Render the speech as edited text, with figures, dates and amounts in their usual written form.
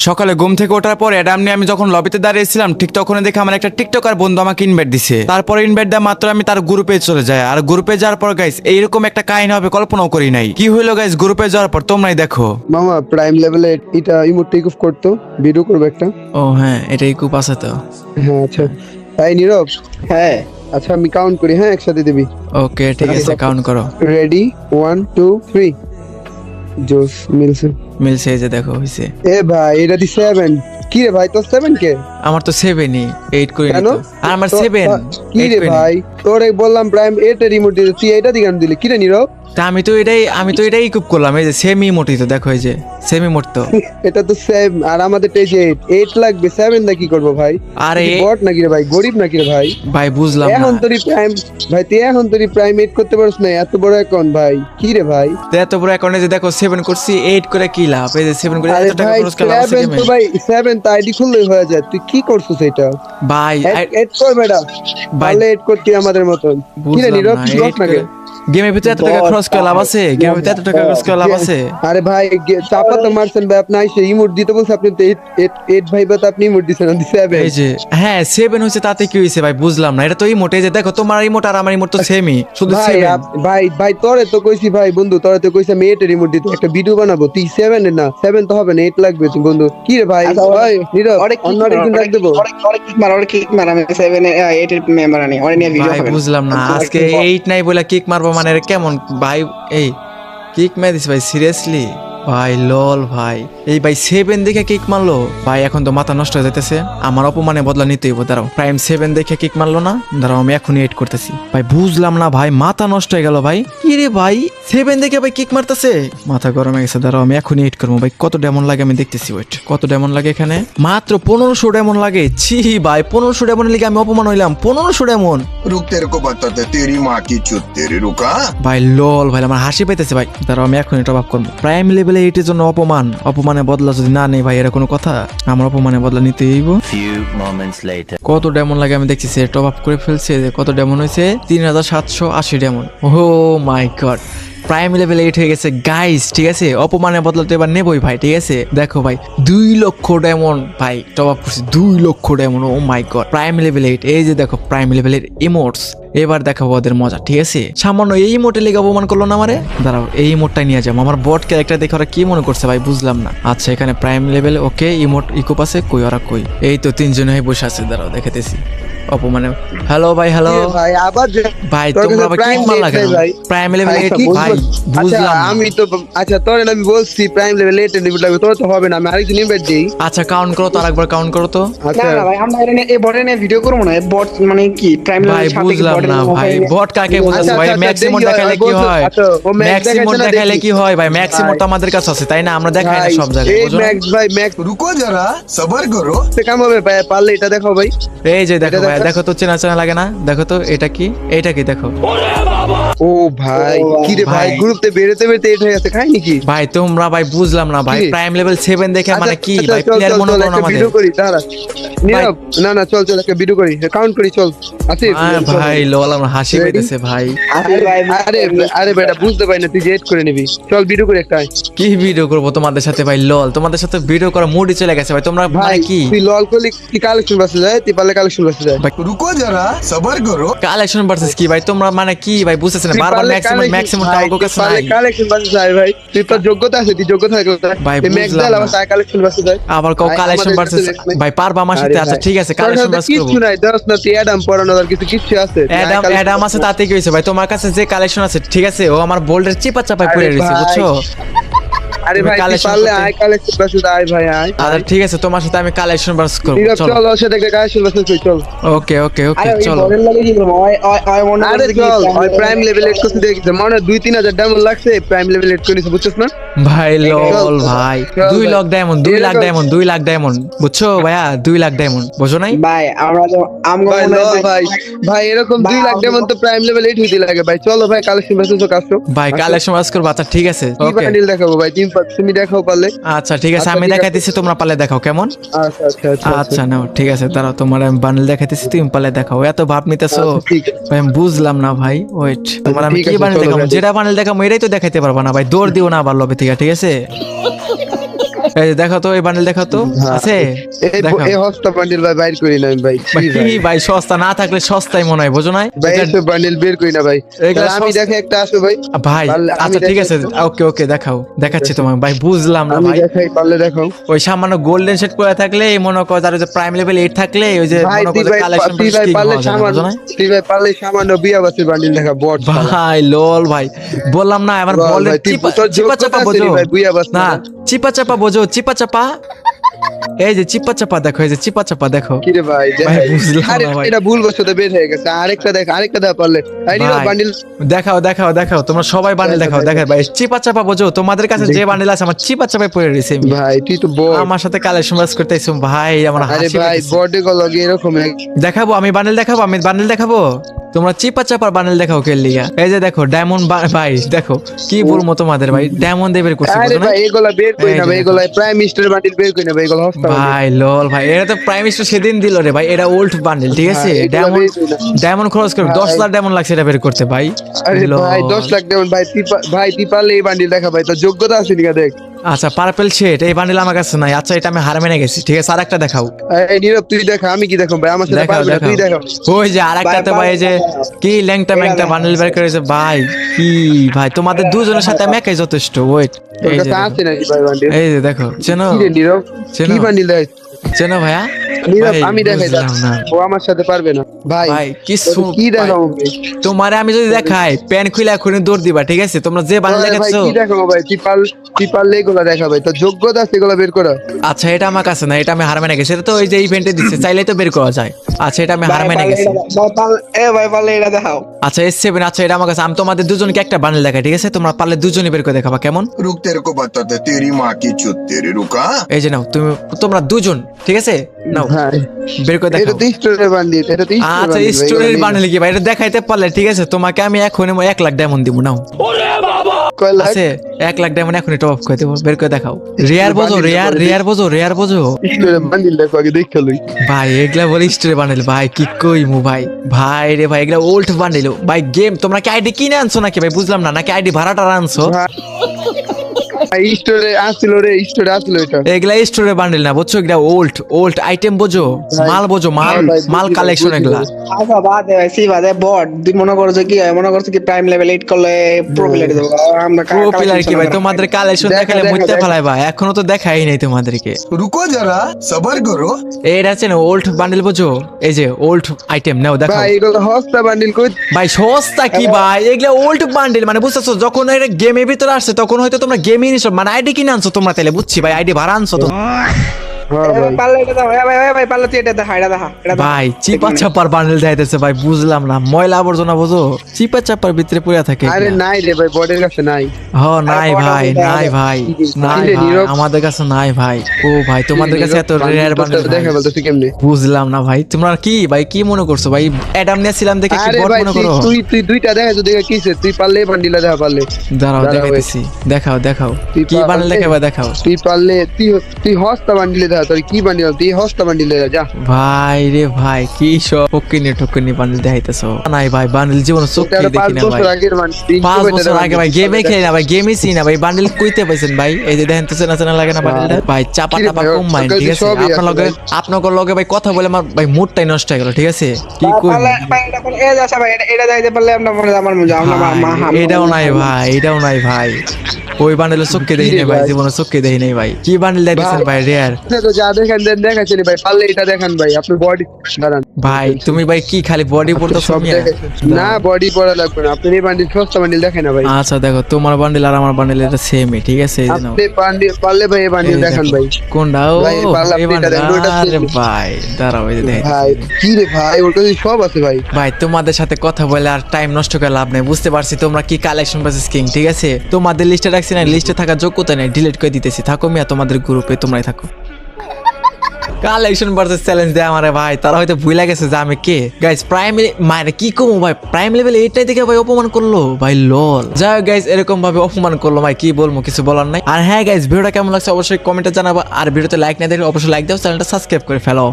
সকালে ঘুম থেকে ওঠার পর অ্যাডাম নিয়ে আমি যখন লবিতে দাঁড়িয়েছিলাম ঠিক তখনই দেখে আমার একটা টিকটকার বন্ধু আমাকে ইনভাইট দিছে। তারপরে ইনভাইট দেওয়া মাত্র আমি তার গ্রুপে চলে যাই। আর গ্রুপে যাওয়ার পর গাইস এইরকম একটা কাহিনী হবে কল্পনাও করি নাই। কি হইলো গাইস গ্রুপে যাওয়ার পর তোমরাই দেখো। মামা প্রাইম লেভেলে এটা ইমোট টেক অফ করতো, ভিডিও করবে একটা। ও হ্যাঁ এটাই খুব আছে তো। হ্যাঁ আচ্ছা তাই নীরব। হ্যাঁ আচ্ছা আমি কাউন্ট করি, হ্যাঁ একসাথে দিবি। ওকে ঠিক আছে কাউন্ট করো। রেডি 1 2 3 জোস মিলছে। মিলছে এই যে দেখো হইছে। এ ভাই এটা দি 7 কি রে ভাই তোর 7 কে? আমার তো 7ই 8 করে কেন? নিত। আর আমার 7 কি রে ভাই তোরে বললাম প্রাইম 8 এর রিমোট দিতে তুই এটা দিগান দিলি কি রে নীরব? তা আমি তো এটাই খুব করলাম। এই যে সেমি মোটি তো দেখো এই যে সেমি মোট তো। এটা তো সেম আর আমাদের পেজে 8 লাগবে 7 দা কি করব ভাই? আরে বট নাকি রে ভাই, গরিব নাকি রে ভাই? ভাই বুঝলাম না। এখন তোরই প্রাইম ভাই তুই এখন তোরই প্রাইম 8 করতে পারছ না, এত বড় অ্যাকাউন্ট ভাই কি রে ভাই? তো এত বড় অ্যাকাউন্টে যে দেখো 7 করছি 8 করে কি লাভ? এই যে 7 করে আরে এত টাকা ভাই খরচ করলাম 7 তো ভাই 7 তো আইডি খুললেই হয়ে যায়, তুই কি করছিস এটা? ভাই 8 কর বেটা ভাই ভাই 8 করতে আমাদের মতন কি রে নীরব তুই বট নাকি? গেমের ভিতরে এত টাকা খরচ করে লাভ আছে? গেমের ভিতরে এত টাকা খরচ করে লাভ আছে? আরে ভাই চাপা তো মারছেন ভাই, আপনি আইসে ইমোট দিতে বলছে আপনি তো 8 ভাই বা আপনি ইমোট দিছেন না 7। এই যে হ্যাঁ 7 হইছে তাতে কি হইছে ভাই বুঝলাম না। এটা তো ইমোট, এই যে দেখো তোমার ইমোট আর আমার ইমোট তো সেমই, শুধু ভাই 7। ভাই ভাই তোরে তো কইছি ভাই বন্ধু, তোরে তো কইছি আমি 8 এর রিমোট দিতে একটা ভিডিও বানাবো, তুই 7 এর না 7 তো হবে না 8 লাগবে তুই বন্ধু কি রে ভাই? ওই নীরব অন্য আরেকদিন রাখ দেবো। কিক মার আমি 7 8 এর মেম্বার আনি ওরে নিয়ে ভিডিও ভাই হবে। বুঝলাম না আজকে 8 নাই বলে কিক মারবো মানে এটা কেমন ভাই? এই কিক মেরে ভাই সিরিয়াসলি ভাই লল ভাই এই ভাই 7 দেখে কিক মারলো ভাই, এখন তো মাথা নষ্ট হয়ে যাইতেছে। আমার অপমানে বদলা নিতেই হবে। দাঁড়াও প্রাইম 7 দেখে কিক মারলো না, দাঁড়াও আমি এখনই 8 করতেছি। ভাই বুঝলাম না ভাই, মাথা নষ্ট হয়ে গেল ভাই। কি রে ভাই 7 দেখে ভাই কিক মারতেছে, মাথা গরম হয়ে গেছে। দাঁড়াও আমি এখনই 8 করবো। ভাই কত ডেমন লাগে আমি দেখতেছি, ওয়েট কত ডেমন লাগে এখানে? মাত্র 1500 ডেমন লাগে। ছি ভাই 1500 ডেমন লিগে আমি অপমান হইলাম। 1500 ডেমন रुक तेरे को बताते तेरी माँ की चुत तेरी रुका। ভাই লল ভাই আমার হাসি পাইতেছে ভাই। দাঁড়াও আমি এখনই টপ আপ করবো। প্রাইম লেভেলে এইটার জন্য অপমানে বদলা যদি না নেই ভাই, এরা কোনো কথা? আমার অপমানে বদলা নিতে হইব। কত ডেমন লাগে আমি দেখছি, টপ আপ করে ফেলছে। কত ডেমন হয়েছে? 3780 ডেমন। ও মাই গড প্রাইম লেভেল 8 হয়ে গেছে গাইস। ঠিক আছে অপমানের বদলা তো এবার নেবই ভাই। ঠিক আছে দেখো ভাই 2 লক্ষ ডেমন ভাই টপ আপ করছি, 2 লক্ষ ডেমন। ও মাই গড প্রাইম লেভেল 8। এই যে দেখো প্রাইম লেভেলের ইমোটস, এবার দেখাবো ওদের মজা। ঠিক আছে সামান্য এই ইমোটে লেগে অপমান করলো না আমারে। দাঁড়াও এই ইমোটটাই নিয়ে যাবো। আমার বট ক্যারেক্টার দেখে ওরা কি মনে করছে ভাই বুঝলাম না। আচ্ছা এখানে প্রাইম লেভেল ওকে ইমোট ইকোপ আছে, কই ওরা কই? এই তো 3 জন হয়ে বসে আছে, দাঁড়াও দেখাতেছি। অপমানে হ্যালো ভাই হ্যালো ভাই আবার ভাই তোর তোমরা কাছে আবার কি prime মাল date লাগে নেই ভাই। প্রাইম লেভেল 8 আচ্ছা, ভাই আচ্ছা বুঝলাম না। আমি তো আচ্ছা তোর আমি বলছি প্রাইম লেভেল 8 এর রিমোট লাগবে, তোর তো হবে না, আমি আরেকদিন ইনভাইট দেই। আচ্ছা কাউন্ট করো তো, আরেকবার কাউন্ট করো তো। আচ্ছা না না ভাই আমরা এই বটে নিয়ে ভিডিও করব না। বট মানে কি প্রাইম ভাই বুঝলাম না ভাই বট কাকে বুঝাচ্ছে ভাই? ম্যাক্সিমাম দেখাইলে কি হয়? ম্যাক্সিমাম দেখাইলে কি হয় ভাই? ম্যাক্সিমাম তো আমাদের কাছে আছে তাই না? আমরা দেখাই না সব জায়গায় এই বুঝো না? ম্যাক্স ভাই ম্যাক্স रुको जरा सबर करो। কাম হবে ভাই, পারলে এটা দেখাও ভাই। এই যে দেখো এটা ভাই দেখো। দেখো তো চেনা চেনা লাগে না? দেখো তো এটা কি, এইটা কি দেখো ও ভাই কি রে ভাই ভাই। গ্রুপতে বেরোতে বেরোতে এটা হয়ে গেছে, খাই নাকি? ভাই তোমরা ভাই বুঝলাম না ভাই কি? প্রাইম লেভেল 7 দেখে মানে কি আচ্ছা, ভাই? চল, প্লেয়ার চল, মনে চল, করো না একটা আমাদের? ভিডিও করি দাঁড়া নীরব। না না চল চল একটা ভিডিও করি, কাউন্ট করি চল। আসিফ চল। ভাই লল আমার হাসি Ready? পাইতেছে ভাই। আসিফ ভাই আরে আরে বেটা বুঝতে পারি না, তুই জেড করে নিবি। চল ভিডিও করে একটা। কি ভিডিও করবো তোমাদের সাথে ভাই? লল তোমাদের সাথে ভিডিও করার মুডই চলে গেছে ভাই। তোমরা ভাই মানে কি তুই লল করলি কি কালেকশন বাসে যায়, তুই পারলে কালেকশন বাসে যায়। रुको जरा सबर करो। কালেকশন ভার্সেস কি ভাই? তোমরা মানে কি ভাই বুঝতেছেন না? বারবার ম্যাক্সিমাম টাকা কাছে নাই। কালেকশন বাসে যায় ভাই, তুই তোর যোগ্যতা আছে, তুই যোগ্যতা থাকলে ভাই, তুই ম্যাক্স বুঝলাম দাও না। আমার তাই কালেকশন বাসে যায়। আবার কও ভাই, কালেকশন আমাদের ভার্সেস কাছে নেই। ভাই পারবা আমার সাথে? আরে আচ্ছা ভাই, ঠিক আছে তোর কালেকশন সাথে ভার্সেস করব। কিচ্ছু নাই, দশ না তুই অ্যাডাম পড়ানোর আর কিছু কিচ্ছু আছে। অ্যাডাম আছে তাতে কি হয়েছে ভাই? তোমার কাছে যে কালেকশন আছে ঠিক আছে, ও আমার বোল্ডের চিপা চাপায় পড়ে আরে রয়েছে ভাই, বুঝছো? আরে তুমি ভাই তুই collection পারলে করতে- আয় কালেকশন বাসে আয় ভাই আয়। আচ্ছা ঠিক আছে তোমার সাথে আমি কালেকশন ভার্সেস করব। নীরব চলো চল ওর সাথে একটা কালেকশন বাসে চল। ওকে ওকে ওকে আরে ওই চলো। বটের লাগে কি করব? ওই মনে আরে করছে কি চল ওই প্রাইম লেভেল 8 করতে দেখছিস মনে 2-3 হাজার ডায়মন্ড লাগছে, প্রাইম লেভেল 8 করে নিছে বুঝছস না? ভাই লল ভাই চল 2 ভাই। লাখ ডায়মন্ড 2 লাখ এরকম- ডায়মন্ড 2 লাখ ডায়মন্ড বুঝছো ভাইয়া? 2 লাখ ডায়মন্ড বুঝো নাই? ভাই আমরা তো আমগো ভাই মনে লো হয় ভাই ভাই এরকম 2 লাখ ডায়মন্ড তো প্রাইম লেভেল 8 হইতে লাগে ভাই। চলো ভাই কালেকশন বাসে তো কাজ ভাই কালেকশন ভার্সেস করব। আচ্ছা ঠিক আছে কি ওকে বান্ডিল দেখাবো ভাই, তুমি দেখাও পারলে। আচ্ছা ঠিক আছে আচ্ছা, আমি ঠিক আছে। দেখাইতেছি তোমরা পালে দেখাও কেমন? আচ্ছা আচ্ছা আচ্ছা আচ্ছা নাও ঠিক আছে দাঁড়াও তোমার আমি বান্ডেল দেখাইতেছি তুমি পালে দেখাও। এত ভাব নিতেছো আচ্ছা, ঠিক আছে। ভাই আমি বুঝলাম না ভাই। ওয়েট তোমার আমি ঠিক কি আছে, বান্ডেল চলো, দেখাবো? ready? যেটা বান্ডেল দেখাবো এটাই তো দেখাইতে পারবা না ভাই। দৌড় দিও না আবার লবে থেকে ঠিক আছে? এই যে দেখো তো এই বান্ডেল দেখো তো আছে দেখো এই হস্তা বান্ডিল ভাই বাইর করি না আমি ভাই ভাই, কি ভাই সস্তা না থাকলে সস্তাই মনে হয় বুঝো নাই ভাই এই বান্ডিল বের করি না ভাই এগুলা তাহলে আমি সস্তা- দেখে একটা আসো ভাই ভাই পারলে আমি আচ্ছা ঠিক আছে দেখাই ওকে ওকে দেখাও দেখাচ্ছি তোমাকে ভাই বুঝলাম না আমি ভাই দেখাই পারলে দেখাও ওই সামান্য গোল্ডেন সেট করে থাকলে এই মনে করো তার যে প্রাইম লেভেল 8 থাকলে ওই যে ভাই মনে তুই করো ভাই কালেকশন তুই ভাই পারলে সামান্য বুঝো নাই তুই ভাই পারলে সামান্য বিয়া বাসের বান্ডিল দেখা বট ভাই লল ভাই বললাম না আমার লল বলে ভাই, তুই চিপা তোর চিপা যোগ্যতা চাপা আছে বোঝো রে ভাই, বুইয়া বাস না না। চিপা চাপা বোঝো চিপা চাপা এই যে চিপা চাপা দেখো এই যে চিপা চাপা দেখো কি রে ভাই ভাই, বুঝলাম আরে না ভাই। এটা ভুল বসতে বের হয়ে গেছে আরেকটা দেখ আরেকটা দেখ পারলে এই নিরো ভাই, বান্ডিল দেখাও দেখাও দেখাও তোমরা সবাই বান্ডেল দেখাও দেখাও ভাই চিপা চাপা বোঝো তোমাদের কাছে যে বান্ডেল আছে আমার চিপা চাপায় পড়ে রয়েছে আমি। ভাই তুই তো বট আমার সাথে কালেকশন বাস করতেছো ভাই আমার আরে হাসি ভাই পাইতেছে। বডি গুলো এরকম দেখাবো আমি বান্ডেল দেখাবো আমি বান্ডেল দেখাবো তোমরা চিপা চাপার বান্ডেল দেখাও খেললিয়া এই যে দেখো ডায়মন্ড ভাই দেখো কি বলবো তোমাদের ভাই ডায়মন্ড দেবের করছে আরে বুঝো না? ভাই এগুলা বের করি এই না যে দেখো। ভাই এগুলা প্রাইম মিনিস্টার বান্ডিল বের করি না ভাই এগুলা হস্তা বান্ডিল ভাই লল ভাই এটা তো প্রাইম মিনিস্টার সেদিন দিল রে ভাই এটা ওল্ড বান্ডেল ঠিক আছে হ্যাঁ, এগুলা ডায়মন্ড বের করি না। ডায়মন্ড খরচ করে 10,000 ডায়মন্ড লাগছে এটা বের করতে ভাই আরে লল। ভাই 10 লাখ দেবেন ভাই ভাই তুই পারলে এই বান্ডিল দেখা ভাই তোর যোগ্যতা আছে নিকা দেখ আচ্ছা পার্পল শেড এই বান্ডেল আমার কাছে নাই আচ্ছা এটা আমি হার মেনে গেছি ঠিক আছে আরেকটা দেখাও এই নীরব তুই দেখা আমি কি দেখো ভাই আমার সাথে দেখাও পারবি না তুই দেখাও দেখাও ওই যে আরেকটাতে ভাই এই যে কি ল্যাংটা ম্যাংটা বান্ডেল বের করেছে ভাই কি ভাই তোমাদের দুজনের সাথে আমি একাই যথেষ্ট ওয়েট তোর এই যে কাছে আছে নাকি ভাই বান্ডিল এই যে দেখো চেনো কি রে নীরব চেনো? কি বান্ডিল দেখ চেনো ভাইয়া নীরব ভাই, আমি দেখাই বুঝলাম না। ও আমার সাথে পারবে না ভাই ভাই কি তোর কি দেখাবো ভাই? তোমারে আমি যদি দেখাই প্যান খুলে এখনই দৌড় দিবা ঠিক আছে তোমরা যে বান্ডেল আরে ভাই দেখাচ্ছো কি দেখাবো ভাই তুই পারলে এগুলা দেখা ভাই তোর যোগ্যতা আছে এগুলা বের করা আচ্ছা এটা আমার কাছে না এটা আমি হার মেনে গেছি এটা তো ওই যে ইভেন্টে দিচ্ছে চাইলেই তো বের করা যায় আচ্ছা এটা আমি হার মেনে গেছি ভাই পারলে এটা দেখাও আচ্ছা S7 আচ্ছা এটা আমার কাছে আমি তোমাদের দুজনকে একটা বান্ডেল দেখাই ঠিক আছে তোমরা পারলে দুজনই বের করে দেখাবা কেমন रुक तेरे को बताते तेरी माँ की चुत तेरे रुका এই যে নাও তোমরা দুজন ঠিক আছে নাও ভাই বের করে এটা দেখাও তো স্টোরের বান্ডিল এটা তো আচ্ছা স্টোরির বান্ডেল কি ভাই এটা দেখাইতে পারলে ঠিক আছে তোমাকে আমি এখন 1 লাখ ডায়মন্ড দিব নাও কয় লাখ আছে 1 লাখ ডায়মন্ড এখনই টপ আপ করে দেবো বের করে দেখাও রেয়ার বোঝো রেয়ার বোঝো স্টোরের বান্ডিল দেখো আগে দেখে লই ভাই এগুলা বলে স্টোরি বান্ডেল ভাই কি কইমু ভাই ভাই রে ভাই এগুলা ওল্ড বান্ডেল ভাই গেম তোমরা কি আইডি কিনে আনছো নাকি ভাই বুঝলাম না নাকি আইডি ভাড়াটা আনছো স্টোরে আসছিল রে স্টোরে আসছিল এটা এগুলা স্টোরি বান্ডেল না বুঝছো এগুলা ওল্ড আইটেম বোঝো মাল বোঝো মাল ভাই, মাল বুঝি কালেকশন ভাই, এগুলা আচ্ছা বাদ ভাই সি বাদে বট তুই মনে করছো কি মনে করছো কি প্রাইম লেভেল 8 করলে প্রো প্লেয়ার দেবো আমরা প্রো প্লেয়ার কি ভাই তোমাদের কালেকশন দেখা, দেখালে দেখা, মুইতে দেখা। ফেলাই ভাই এখনো তো দেখাই নাই তোমাদেরকে रुको जरा सबर करो এইটা আছে না ওল্ড বান্ডেল বোঝো এই যে ওল্ড আইটেম নাও দেখো ভাই এগুলো হস্তা বান্ডিল কই ভাই সস্তা কি ভাই এগুলা ওল্ড বান্ডেল মানে বুঝতেছো যখন এটা গেমের ভিতরে আসছে তখন হয়তো তোমরা গেমই নিছো মানে আইডি কিনে আনছো তোমরা তাহলে বুঝছি ভাই আইডি ভাড়া আনছো তো হ্যাঁ ভাই পারলে এটা দাও ভাই পারলে তুই এটা দেখা এটা দেখা এটা দেখা। ভাই চিপা চাপার বান্ডেল যাইতেছে ভাই বুঝলাম না ময়লা আবর্জনা বোঝো চিপা চাপার ভিতরে পড়ে থাকে আরে নাই রে ভাই বডির কাছে নাই নাই বড় ভাই বড় নাই ভাই নাই কিরে, ভাই নীরব? আমাদের কাছে নাই ভাই ও ভাই তোমাদের কাছে এত রেয়ার বান্ডেল দেখা বলতেছি কেমনে বুঝলাম না ভাই তোমরা কি ভাই কি মনে করছো ভাই অ্যাডাম নিয়েছিলাম দেখে কি আরে বট ভাই মনে করো তুই দুইটা দেখা তো দেখা কিছে তুই পারলে বান্ডিলা দেখা পারলে দাঁড়াও দাঁড়াও, দেখাইতেছি দেখাও তুই কি বান্ডেল পারলে? দেখাবা দেখাও তুই পারলে তুই হস্তা বান্ডিলে দেখা তোর কি বান্ডিল তুই হস্তা বান্ডিলে যা ভাই রে ভাই কি সব ঠকিনি বান্ডেল দেখাইতেছো নাই ভাই বান্ডেল জীবন চোখে এটা দেখি 5 না ভাই বছর আগের বান্ডিল 5 বছর আগে ভাই গেমে খেলি না ভাই গেমই চিনি না ভাই বান্ডেল কইতে পাইছেন ভাই এই যে দেখেন তো চেনা লাগে না বান্ডেলটা ভাই চাপা কিরে টাপা ভাই, কম মাইন্ড ওর ঠিক কাছে আছে সবই আছে আপনার লগে ভাই কথা বলে আমার ভাই মুডটাই নষ্ট হয়ে গেল ঠিক আছে কি কই পারলে এটা পারলে এই আচ্ছা ভাই এটা দেখাইতে পারলে আমরা মনে আমার মজা আমরা মা এটাও নাই ভাই ওই বান্ডেলের চোখে দেখি নাই ভাই জীবনে চোখে দেখি নাই ভাই কি বান্ডেল দেখছেন ভাই রেয়ার তো যা দেখেন দেখাচ্ছেন ভাই পারলে এটা দেখান ভাই আপনি বডি দাঁড়ান ভাই তুমি ভাই কি খালি বডি পড়তে সব দেখাচ্ছেন না বডি পড়া লাগবে না আপনি এই বান্ডিল সস্তা বান্ডিল দেখেন না ভাই আচ্ছা দেখো তোমার বান্ডেল আর আমার বান্ডেল এটা সেমই ঠিক আছে এই যে নাও আপনি বান্ডিল পারলে ভাই এই বান্ডিল দেখান ভাই কোনটা ও ভাই, পারলে এই আপনি এটা বান্ডেল দেখেন, ওটা আরে same। ভাই দাঁড়াও এই যে দেখো ভাই কি রে ভাই ওর কাছে সব আছে ভাই ভাই তোমাদের সাথে কথা বলে আর টাইম নষ্ট করে লাভ নেই বুঝতে পারছি তোমরা কি কালেকশন ভার্সেস কিং ঠিক আছে তোমাদের লিস্টে রাখছি না লিস্টে থাকার যোগ্যতা নেই ডিলিট করে দিতেছি থাকো মিয়া তোমাদের গ্রুপে তোমরাই থাকো কালেকশন ভার্সেস চ্যালেঞ্জ দেয় আমারে ভাই তারা হয়তো ভুলে গেছে যে আমি কে গাইস প্রাইম মানে কি কমো ভাই প্রাইম লেভেল এইটাই দেখে ভাই অপমান করলো ভাই লল যাই গাইস এরকম ভাবে অপমান করলো ভাই কি বলবো কিছু বলার নাই আর হ্যাঁ গাইস ভিডিওটা কেমন লাগছে অবশ্যই কমেন্টে জানাবো আর ভিডিওতে লাইক না দিলে অবশ্যই লাইক দাও চ্যানেলটা সাবস্ক্রাইব করে ফেলো